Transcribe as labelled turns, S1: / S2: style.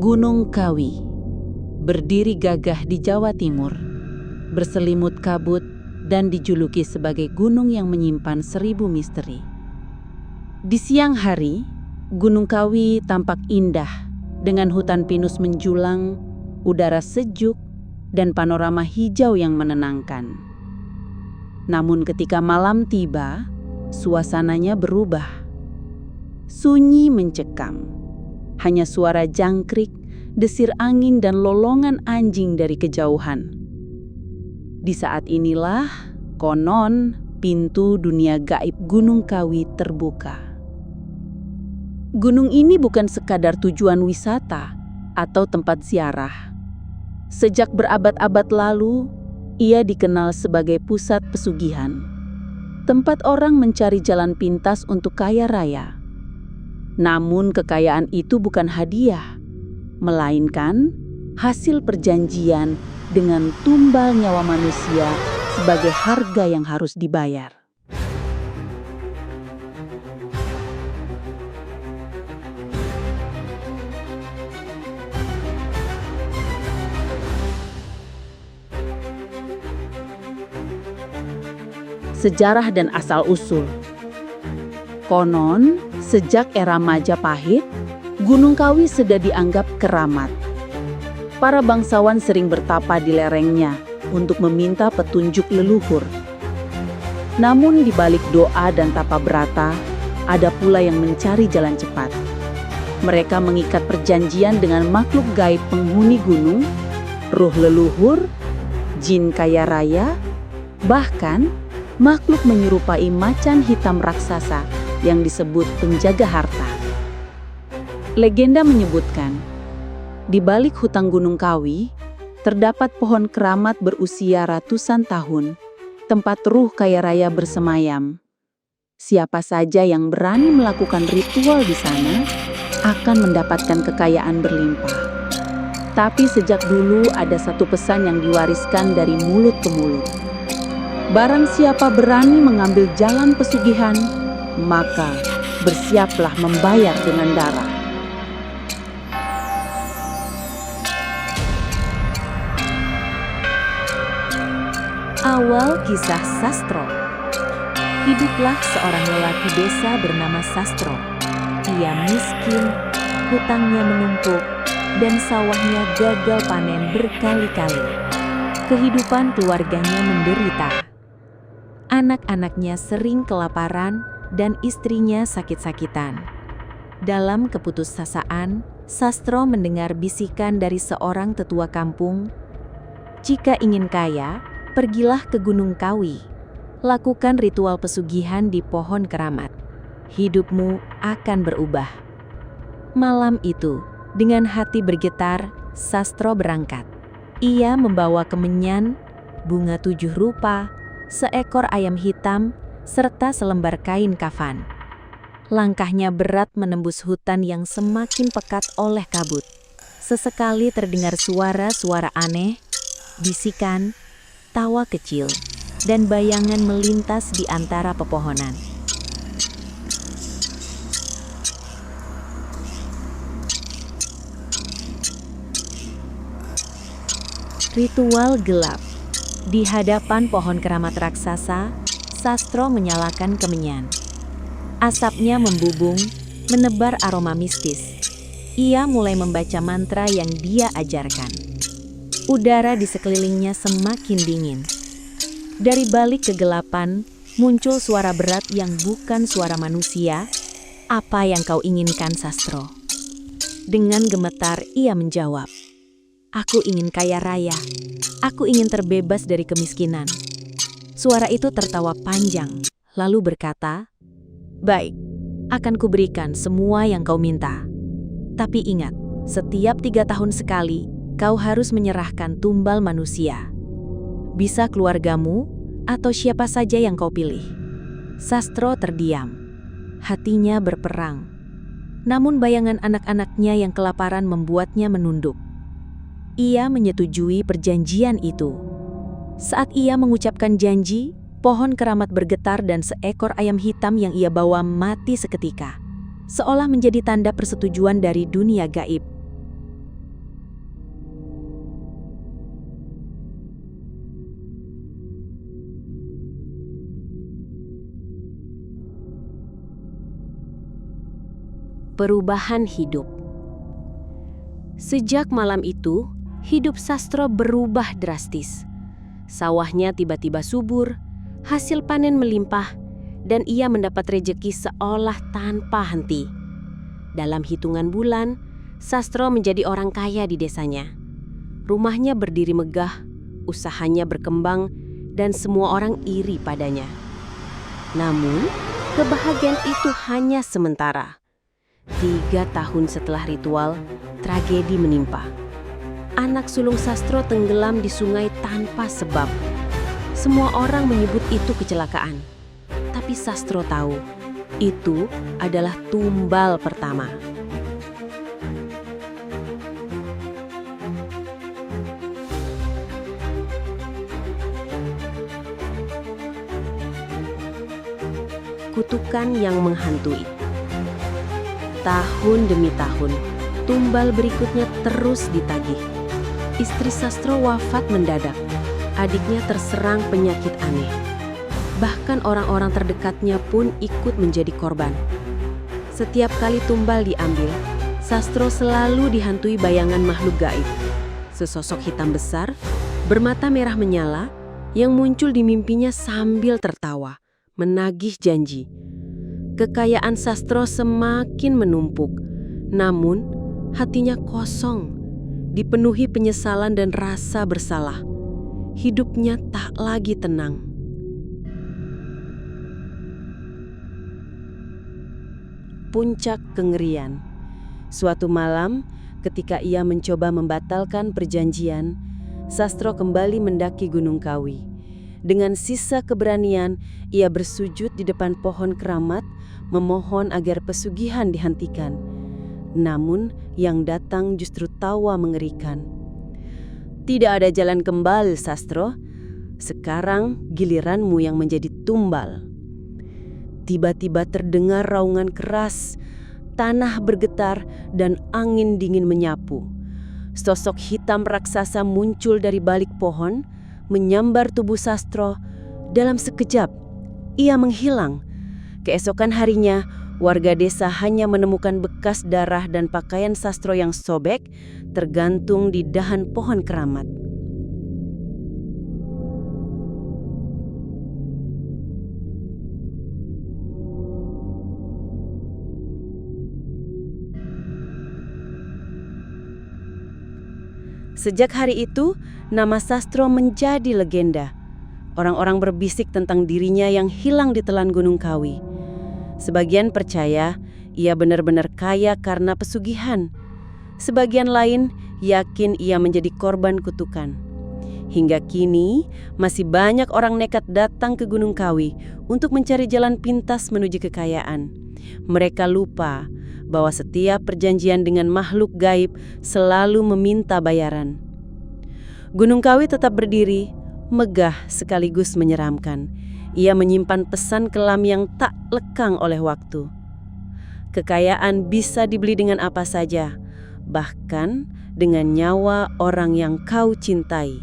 S1: Gunung Kawi berdiri gagah di Jawa Timur, berselimut kabut dan dijuluki sebagai gunung yang menyimpan 1000 misteri. Di siang hari, Gunung Kawi tampak indah dengan hutan pinus menjulang, udara sejuk, dan panorama hijau yang menenangkan. Namun ketika malam tiba, suasananya berubah. Sunyi mencekam. Hanya suara jangkrik, desir angin, dan lolongan anjing dari kejauhan. Di saat inilah, konon, pintu dunia gaib Gunung Kawi terbuka. Gunung ini bukan sekadar tujuan wisata atau tempat ziarah. Sejak berabad-abad lalu, ia dikenal sebagai pusat pesugihan. Tempat orang mencari jalan pintas untuk kaya raya. Namun kekayaan itu bukan hadiah, melainkan hasil perjanjian dengan tumbal nyawa manusia sebagai harga yang harus dibayar. Sejarah dan asal-usul. Konon, sejak era Majapahit, Gunung Kawi sudah dianggap keramat. Para bangsawan sering bertapa di lerengnya untuk meminta petunjuk leluhur. Namun di balik doa dan tapa berata, ada pula yang mencari jalan cepat. Mereka mengikat perjanjian dengan makhluk gaib penghuni gunung, ruh leluhur, jin kaya raya, bahkan makhluk menyerupai macan hitam raksasa yang disebut penjaga harta. Legenda menyebutkan, di balik hutan Gunung Kawi, terdapat pohon keramat berusia ratusan tahun, tempat ruh kaya raya bersemayam. Siapa saja yang berani melakukan ritual di sana, akan mendapatkan kekayaan berlimpah. Tapi sejak dulu ada satu pesan yang diwariskan dari mulut ke mulut. Barang siapa berani mengambil jalan pesugihan, maka bersiaplah membayar dengan darah. Awal kisah Sastro. Hiduplah seorang lelaki desa bernama Sastro. Ia miskin, hutangnya menumpuk, dan sawahnya gagal panen berkali-kali. Kehidupan keluarganya menderita. Anak-anaknya sering kelaparan dan istrinya sakit-sakitan. Dalam keputusasaan, Sastro mendengar bisikan dari seorang tetua kampung, "Jika ingin kaya, pergilah ke Gunung Kawi. Lakukan ritual pesugihan di pohon keramat. Hidupmu akan berubah." Malam itu, dengan hati bergetar, Sastro berangkat. Ia membawa kemenyan, bunga 7 rupa, seekor ayam hitam, serta selembar kain kafan. Langkahnya berat menembus hutan yang semakin pekat oleh kabut. Sesekali terdengar suara-suara aneh, bisikan, tawa kecil, dan bayangan melintas di antara pepohonan. Ritual gelap. Di hadapan pohon keramat raksasa, Sastro menyalakan kemenyan. Asapnya membubung, menebar aroma mistis. Ia mulai membaca mantra yang dia ajarkan. Udara di sekelilingnya semakin dingin. Dari balik kegelapan, muncul suara berat yang bukan suara manusia. "Apa yang kau inginkan, Sastro?" Dengan gemetar ia menjawab, "Aku ingin kaya raya. Aku ingin terbebas dari kemiskinan." Suara itu tertawa panjang, lalu berkata, "Baik, akan kuberikan semua yang kau minta. Tapi ingat, setiap 3 tahun sekali, kau harus menyerahkan tumbal manusia. Bisa keluargamu, atau siapa saja yang kau pilih." Sastro terdiam. Hatinya berperang. Namun bayangan anak-anaknya yang kelaparan membuatnya menunduk. Ia menyetujui perjanjian itu. Saat ia mengucapkan janji, pohon keramat bergetar dan seekor ayam hitam yang ia bawa mati seketika, seolah menjadi tanda persetujuan dari dunia gaib. Perubahan hidup. Sejak malam itu, hidup Sastro berubah drastis. Sawahnya tiba-tiba subur, hasil panen melimpah, dan ia mendapat rejeki seolah tanpa henti. Dalam hitungan bulan, Sastro menjadi orang kaya di desanya. Rumahnya berdiri megah, usahanya berkembang, dan semua orang iri padanya. Namun, kebahagiaan itu hanya sementara. 3 tahun setelah ritual, tragedi menimpa. Anak sulung Sastro tenggelam di sungai tanpa sebab. Semua orang menyebut itu kecelakaan. Tapi Sastro tahu, itu adalah tumbal pertama. Kutukan yang menghantui. Tahun demi tahun, tumbal berikutnya terus ditagih. Istri Sastro wafat mendadak. Adiknya terserang penyakit aneh. Bahkan orang-orang terdekatnya pun ikut menjadi korban. Setiap kali tumbal diambil, Sastro selalu dihantui bayangan makhluk gaib. Sesosok hitam besar, bermata merah menyala, yang muncul di mimpinya sambil tertawa, menagih janji. Kekayaan Sastro semakin menumpuk, namun hatinya kosong, dipenuhi penyesalan dan rasa bersalah. Hidupnya tak lagi tenang. Puncak kengerian. Suatu malam, ketika ia mencoba membatalkan perjanjian, Sastro kembali mendaki Gunung Kawi. Dengan sisa keberanian, ia bersujud di depan pohon keramat, memohon agar pesugihan dihentikan. Namun, yang datang justru tawa mengerikan. Tidak ada jalan kembali, Sastro. Sekarang giliranmu yang menjadi tumbal. Tiba-tiba terdengar raungan keras, tanah bergetar, dan angin dingin menyapu. Sosok hitam raksasa muncul dari balik pohon, menyambar tubuh Sastro. Dalam sekejap, ia menghilang. Keesokan harinya, warga desa hanya menemukan bekas darah dan pakaian Sastro yang sobek tergantung di dahan pohon keramat. Sejak hari itu, nama Sastro menjadi legenda. Orang-orang berbisik tentang dirinya yang hilang di telan Gunung Kawi. Sebagian percaya ia benar-benar kaya karena pesugihan. Sebagian lain yakin ia menjadi korban kutukan. Hingga kini, masih banyak orang nekat datang ke Gunung Kawi untuk mencari jalan pintas menuju kekayaan. Mereka lupa bahwa setiap perjanjian dengan makhluk gaib selalu meminta bayaran. Gunung Kawi tetap berdiri, megah sekaligus menyeramkan. Ia menyimpan pesan kelam yang tak lekang oleh waktu. Kekayaan bisa dibeli dengan apa saja, bahkan dengan nyawa orang yang kau cintai.